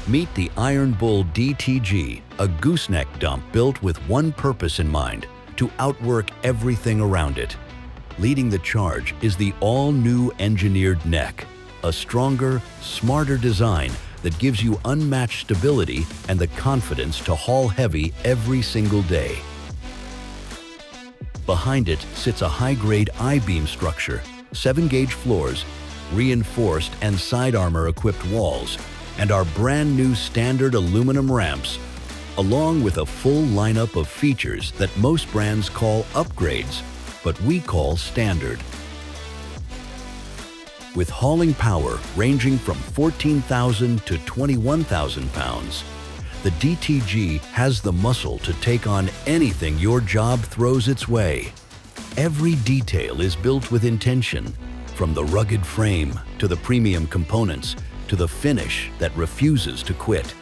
Meet the Ironbull DTG, a gooseneck dump built with one purpose in mind: to outwork everything around it. Leading the charge is the all-new engineered neck, a stronger, smarter design that gives you unmatched stability and the confidence to haul heavy every single day. Behind it sits a high-grade I-beam structure, 7-gauge floors, reinforced and side armor-equipped walls, and our brand-new standard aluminum ramps, along with a full lineup of features that most brands call upgrades, but we call standard. With hauling power ranging from 14,000 to 21,000 pounds, the DTG has the muscle to take on anything your job throws its way. Every detail is built with intention, from the rugged frame to the premium components to the finish that refuses to quit.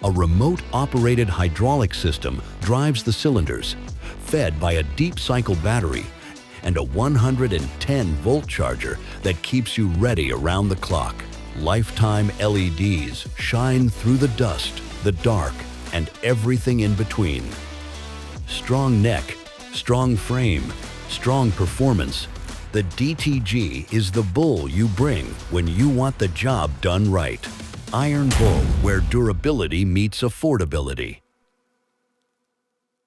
A remote-operated hydraulic system drives the cylinders, fed by a deep-cycle battery and a 110-volt charger that keeps you ready around the clock. Lifetime LEDs shine through the dust, the dark, and everything in between. Strong neck, strong frame, strong performance. The DTG is the bull you bring when you want the job done right. Ironbull, where durability meets affordability.